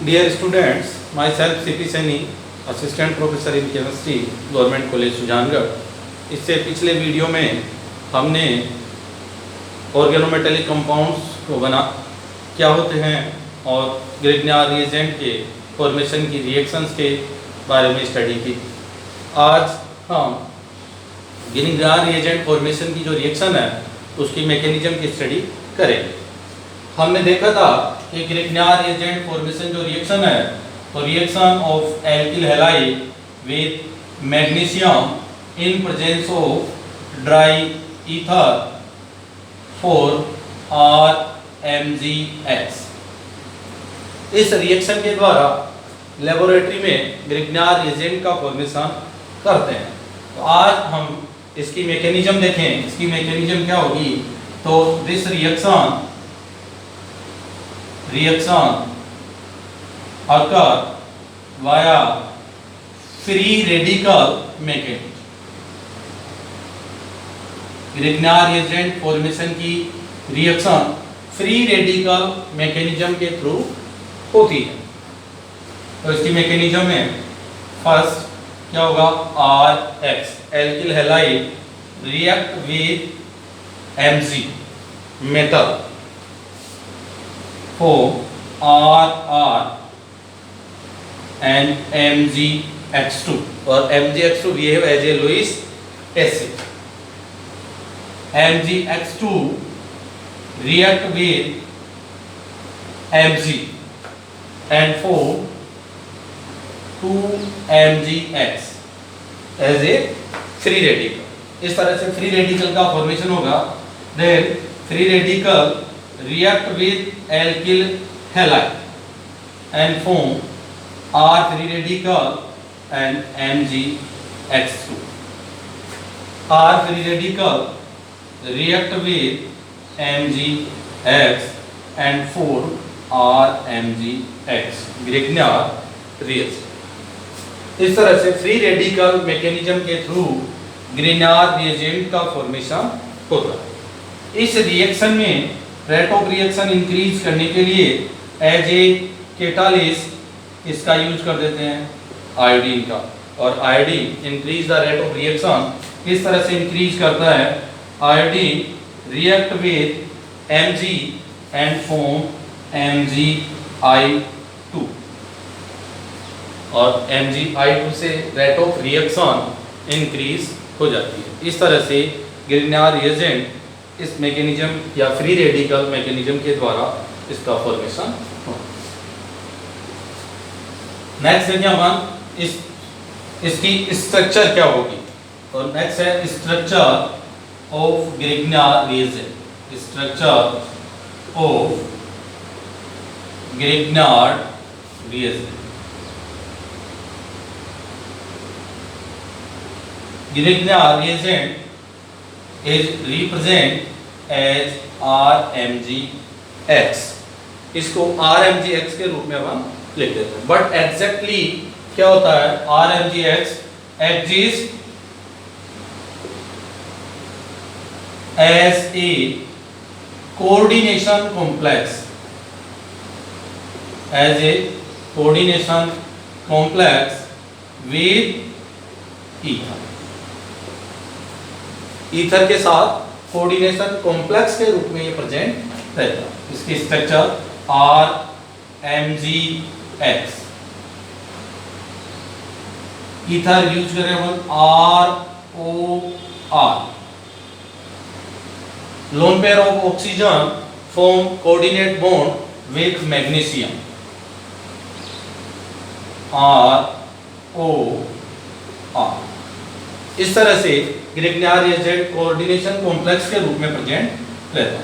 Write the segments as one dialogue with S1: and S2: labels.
S1: Dear students, myself C.P. Saini, Assistant Professor in Chemistry, Government College Sujangarh. इससे पिछले video में हमने ऑर्गेनोमेटेलिक कंपाउंड्स को क्या होते हैं और ग्रिग्नार रिएजेंट के फॉर्मेशन की रिएक्शंस के बारे में स्टडी की। आज हम ग्रिग्नार रिएजेंट फॉर्मेशन की जो रिएक्शन है उसकी मैकेनिज्म की स्टडी करेंगे। हमने देखा था कि ग्रिग्नार रिएजेंट फॉर्मेशन जो रिएक्शन है तो reaction of alkyl halide with magnesium in presence of dry ether for RMgX। इस रिएक्शन के द्वारा लेबोरेटरी में ग्रिग्नार रिएजेंट का फॉर्मेशन करते हैं। तो आज हम इसकी मैकेनिज्म देखें। इसकी मैकेनिज्म क्या होगी? तो this reaction occur via free radical mechanism। Grignard reagent formation की रिएक्शन फ्री रेडिकल मैकेनिज्म के थ्रू होती है। तो इसकी मैकेनिज्म में फर्स्ट क्या होगा? RX alkyl halide react with Mg metal for RR and MgX2 और MgX2 behave as a Lewis acid। MgX2 react with Mg and form 2MgX as a free radical। इस तरह से फ्री रेडिकल का formation होगा। Then free radical react with alkyl halide and form R free radical and MgX2। R free radical react with MgX and form RMgX Grignard reagent. इस तरह से free radical mechanism के through Grignard reagent का formation होता है। इस reaction में rate of reaction increase करने के लिए एज ए कैटालिस्ट इसका यूज कर देते हैं आयोडीन का। और iodine increase the rate of reaction किस तरह से इंक्रीज करता है? Iodine react with Mg and form MgI2 और MgI2 से रेट ऑफ रिएक्शन इंक्रीज हो जाती है। इस तरह से ग्रिग्नार रिएजेंट इस मैकेनिज्म या फ्री रेडिकल मैकेनिज्म के द्वारा इसका फॉर्मेशन होता है। नेक्स्ट है क्या मान इसकी स्ट्रक्चर क्या होगी? और नेक्स्ट है structure of Grignard reagent. Structure of Grignard reagent. Grignard reagent is represent as RMgX। इसको RMgX के रूप में हम लिख देते हैं। बट एग्जैक्टली क्या होता है? RMgX exists as a coordination complex, as a coordination complex with ether। Ether के साथ कोऑर्डिनेशन कॉम्प्लेक्स के रूप में ये प्रेजेंट रहता है। इसकी स्ट्रक्चर RMgX। ईथर यूज करें हम ROR। Lone pair of oxygen form coordinate bond with magnesium ROR। इस तरह से ग्रिग्नार रिएजेंट कोऑर्डिनेशन कॉम्प्लेक्स के रूप में प्रेजेंट रहता है।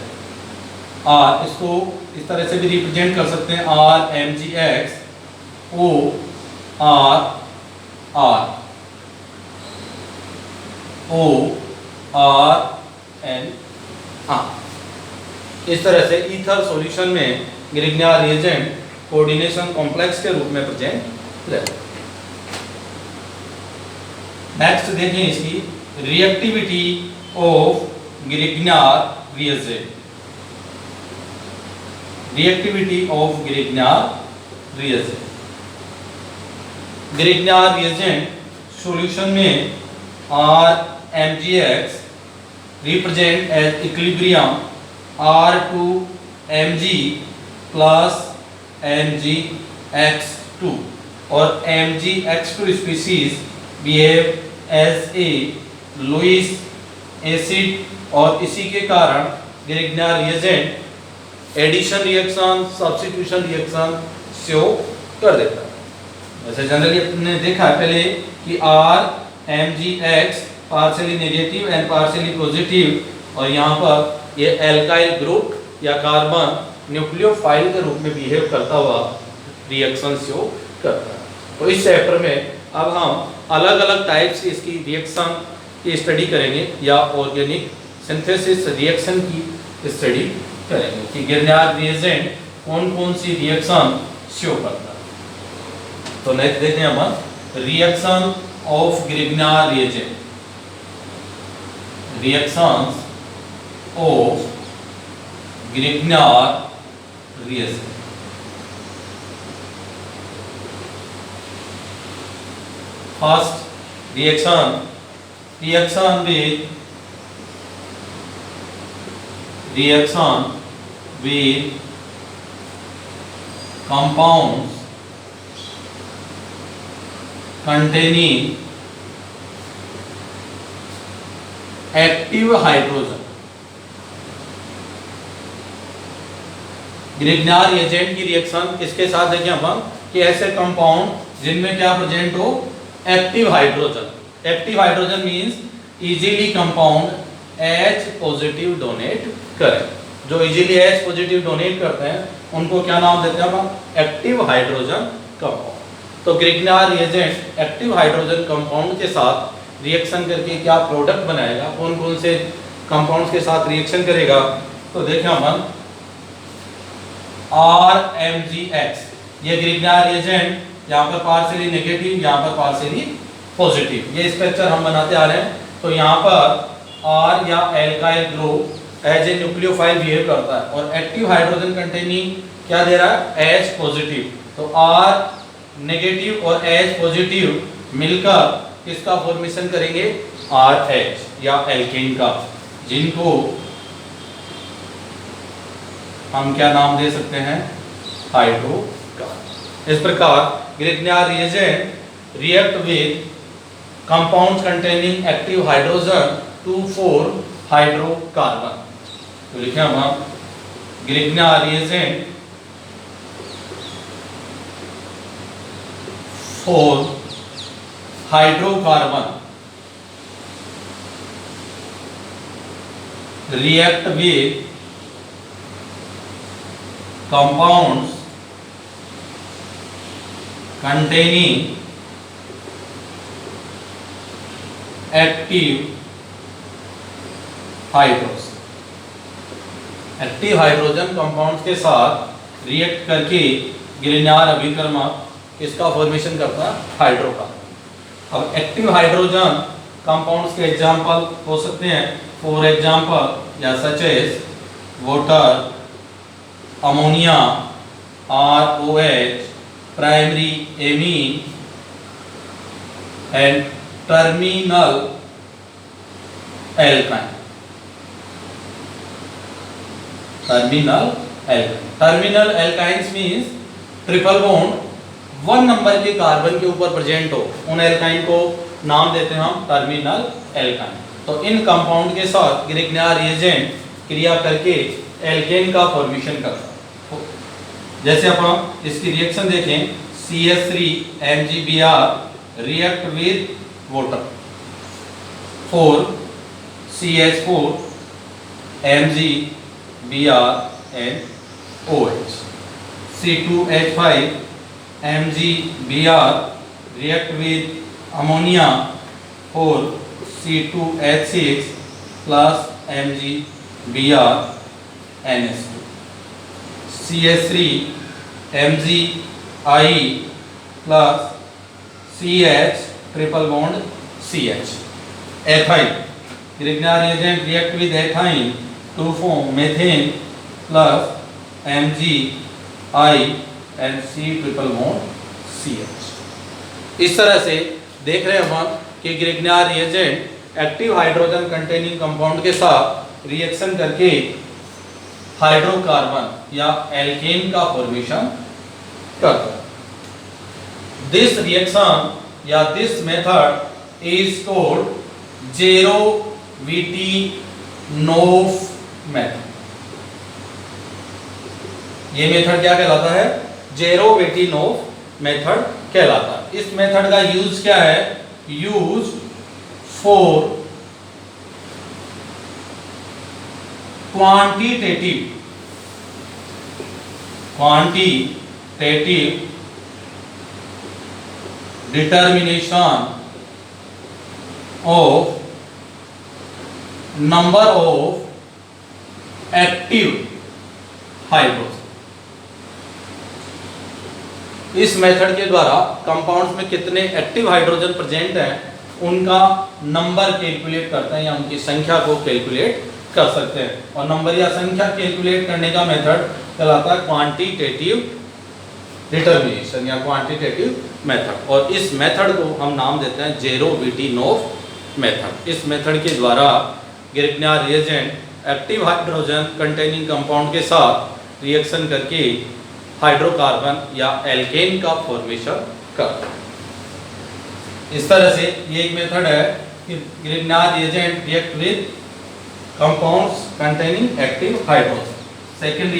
S1: इसको इस तरह से भी रिप्रेजेंट कर सकते हैं RMgX OR ORN। इस तरह से ईथर सॉल्यूशन में ग्रिग्नार रिएजेंट कोऑर्डिनेशन कॉम्प्लेक्स के रूप में प्रेजेंट रहता है। नेक्स्ट देखें इसकी reactivity of Grignard reagent. Reactivity of Grignard reagent. Grignard reagent solution में RMgX represent as equilibrium R2Mg plus Mgx2 और Mgx2 species behave as a Lewis acid और इसी के कारण Grignard reagent addition reaction substitution reaction show कर देता है। वैसे जनरली आपने देखा है पहले कि RMgX partially negative and partially positive और यहाँ पर ये एल्काइल ग्रुप या कार्बन न्यूक्लियोफाइल के रूप में बिहेव करता हुआ रिएक्शन शो करता है। तो इस चैप्टर में अब हम अलग अलग टाइप्स की इसकी रिएक्शन की स्टडी करेंगे या ऑर्गेनिक सिंथेसिस रिएक्शन की स्टडी करेंगे कि ग्रिग्नार रिएजेंट कौन कौन सी रिएक्शन शो करता है। तो नेक्स्ट देखते हैं हम reaction of Grignard reagent. Reactions of Grignard reagent. First reaction with compounds containing active hydrogen। Grignard reagent की रिएक्शन किसके साथ देखें अपन कि ऐसे कंपाउंड जिनमें क्या प्रेजेंट हो active hydrogen. Active hydrogen means easily compound H positive donate करें। जो इजीली H पॉजिटिव डोनेट करते हैं उनको क्या नाम देते हैं हम एक्टिव हाइड्रोजन कंपाउंड। तो ग्रिग्नार रिएजेंट एक्टिव हाइड्रोजन कंपाउंड के साथ रिएक्शन करके क्या प्रोडक्ट बनाएगा, कौन कौन से कंपाउंड्स के साथ रिएक्शन करेगा। तो देखें अपन RMgX ये ग्रिग्नार रिएजेंट यहाँ पर पार्शियली नेगेटिव यहाँ पर पार्शियली पॉजिटिव ये स्ट्रक्चर हम बनाते आ रहे हैं। तो यहाँ पर R या alkyl group as a nucleophile behave करता है और एक्टिव हाइड्रोजन कंटेनिंग क्या दे रहा है H पॉजिटिव। तो R नेगेटिव और H पॉजिटिव मिलकर किसका फॉर्मेशन करेंगे RH या एल्केन का, जिनको हम क्या नाम दे सकते हैं हाइड्रोकार्बन। इस प्रकार Grignard reagent react with compounds containing active hydrogen to form hydrocarbon. तो लिखें हम Grignard reagent for hydrocarbon react with compounds containing active hydrogen. Active hydrogen compounds के साथ रिएक्ट करके ग्रिग्नार अभिकर्मक इसका फॉर्मेशन करता है हाइड्रोकार्बन। अब एक्टिव हाइड्रोजन कंपाउंड्स के एग्जांपल हो सकते हैं फॉर एग्जांपल या such as water, ammonia, ROH, primary amine and terminal alkyne. Terminal alkynes means triple bond one number के कार्बन के ऊपर प्रेजेंट हो, उन एल्काइन को नाम देते हैं हम टर्मिनल एल्काइन। तो इन कंपाउंड के साथ ग्रिग्नार रिएजेंट क्रिया करके एल्केन का फॉर्मेशन करता है। जैसे अपन इसकी रिएक्शन देखें CH3MgBr react with water for CH4 MgBr and OH। C2H5 MgBr react with ammonia for C2H6 plus MgBr NH2। CH3 MgI plus CH triple bond CH। Ethyl Grignard reagent react with ethyne to form methane plus MgI and C triple bond CH। इस तरह से देख रहे हैं हम कि Grignard reagent active hydrogen containing compound के साथ रिएक्शन करके हाइड्रोकार्बन या एल्केन का फॉर्मेशन करता है। दिस रिएक्शन या this method is called Zerevitinov method. ये मेथड क्या कहलाता है? जेरोविटिनोव मेथड कहलाता है। इस मेथड का यूज क्या है? Use for quantitative determination of number of active hydrogen. इस मेथड के द्वारा कंपाउंड्स में कितने एक्टिव हाइड्रोजन प्रेजेंट हैं उनका नंबर कैलकुलेट करते हैं या उनकी संख्या को कैलकुलेट कर सकते हैं। और नंबर या संख्या कैलकुलेट करने का मेथड कहलाता है क्वांटिटेटिव डिटर्मिनेशन या क्वांटिटेटिव मेथड। और इस मेथड को हम नाम देते हैं जेरोविटिनोव मेथड। इस मेथड के द्वारा Grignard reagent active hydrogen containing compound के साथ रिएक्शन करके हाइड्रोकार्बन या एल्केन का फॉर्मेशन करता है। इस तरह से ये एक मेथड है कि Grignard reagent react with compounds containing active hydrogen. Second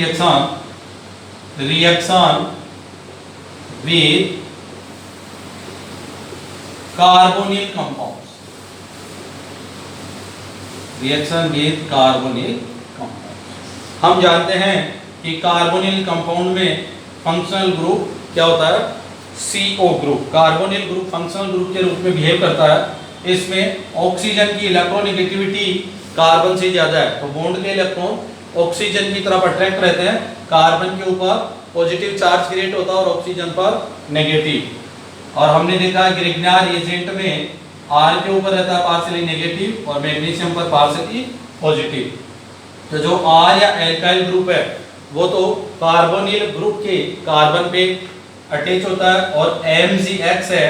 S1: reaction with carbonyl compounds। Reaction with carbonyl compound. हम जानते हैं कि कार्बोनिल कंपाउंड में फंक्शनल ग्रुप क्या होता है? CO group. Carbonyl group functional group के रूप में बिहेव करता है। इसमें ऑक्सीजन की इलेक्ट्रोनेगेटिविटी कार्बन से ज्यादा है, तो बॉन्ड के इलेक्ट्रॉन ऑक्सीजन की तरफ अट्रैक्ट रहते हैं। कार्बन के ऊपर पॉजिटिव चार्ज क्रिएट होता है और ऑक्सीजन पर नेगेटिव। और हमने देखा है ग्रिग्नार रिएजेंट में R के ऊपर रहता है पार्शियली नेगेटिव और मैग्नीशियम पर पार्शियली पॉजिटिव। तो जो R या एल्काइल ग्रुप है वो तो कार्बोनिल ग्रुप के कार्बन पे अटैच होता है और MgX है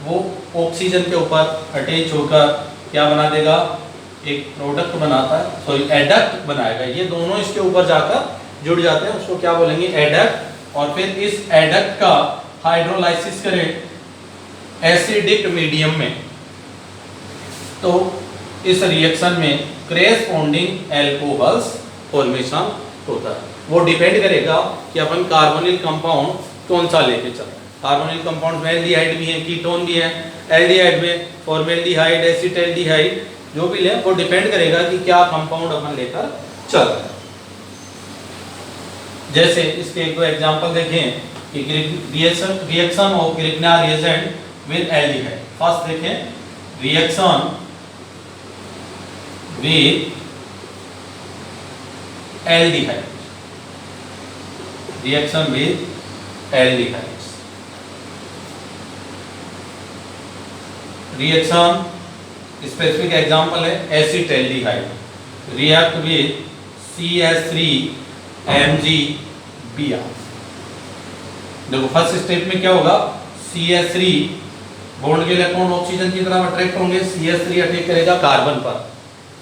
S1: वो ऑक्सीजन के ऊपर अटैच होकर क्या बना देगा? एक प्रोडक्ट बनाता है, सॉरी एडक्ट बनाएगा। ये दोनों इसके ऊपर जाकर जुड़ जाते हैं, उसको क्या बोलेंगे? एडक्ट। और फिर इस एडक्ट का हाइड्रोलाइसिस करें एसिडिक मीडियम में, तो इस रिएक्शन में करेस्पॉन्डिंग एल्कोहल्स फॉर्मेशन होता है। वो डिपेंड करेगा कि अपन कार्बोनिल कंपाउंड कौन सा लेके चल रहे हैं। कार्बोनिल कंपाउंड में एल्डिहाइड भी है, कीटोन भी है। एल्डिहाइड में फॉर्मेल्डिहाइड, एसिटाल्डिहाइड जो भी ले, वो डिपेंड करेगा कि क्या कंपाउंड अपन लेकर चल रहे हैं। जैसे इसके एक दो एग्जांपल देखें कि reaction of Grignard reagent with aldehyde. First देखें reaction with aldehyde. Reaction with aldehydes. Reaction specific example है एसिटाल्डिहाइड रिएक्ट विद CH3MgBr। देखो फर्स्ट स्टेप में क्या होगा? CH3 बॉन्ड के इलेक्ट्रॉन ऑक्सीजन की तरफ अट्रैक्ट होंगे, CH3 अटैक करेगा कार्बन पर,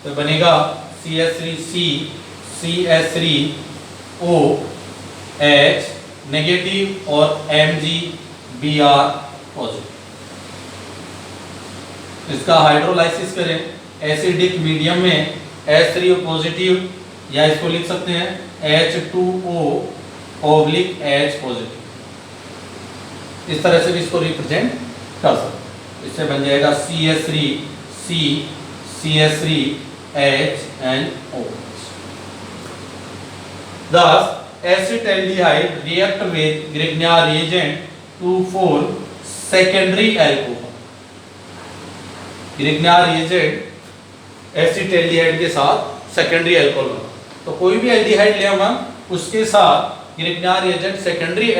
S1: तो बनेगा CH3C CH3OH नेगेटिव और MgBr पॉजिटिव। इसका हाइड्रोलाइसिस करें एसिडिक मीडियम में H3O पॉजिटिव, या इसको लिख सकते हैं H2O/H पॉजिटिव। इस तरह से भी इसको रिप्रेजेंट कर सकते हैं। इससे बन जाएगा CH3C CH3HNOH। Thus acetaldehyde react with Grignard reagent to form secondary alcohol। Grignard reagent acetaldehyde के साथ सेकेंडरी अल्कोहल बना। तो कोई भी एल्डिहाइड ले हम उसके साथ ग्रिग्नार रिएजेंट सेकेंडरी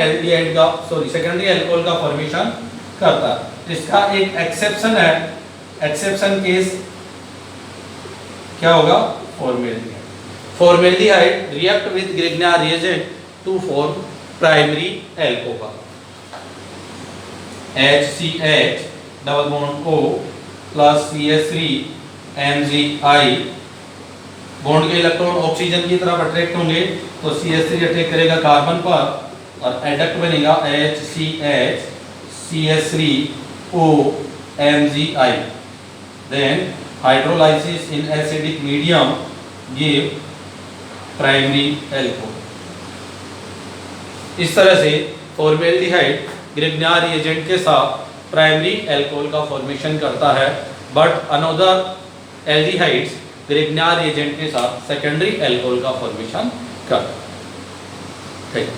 S1: अल्कोहल का फॉर्मेशन करता है। इसका एक एक्सेप्शन है, एक्सेप्शन केस क्या होगा? Formaldehyde. Formaldehyde react with Grignard reagent to form primary alcohol. HCH double bond O plus CH3 MgI, bond के इलेक्ट्रॉन ऑक्सीजन की तरफ अट्रैक्ट होंगे तो CH3 अटैक करेगा कार्बन पर और एडक्ट बनेगा HCH CH3O MgI। Then hydrolysis in acidic medium give primary alcohol. इस तरह से फॉर्मेल्डिहाइड ग्रिग्नार रिएजेंट के साथ प्राइमरी एल्कोहल का फॉर्मेशन करता है, बट अनदर एल्डिहाइड्स ग्रिग्नार रिएजेंट के साथ सेकेंडरी एल्कोहल का फॉर्मेशन करता है। ठीक।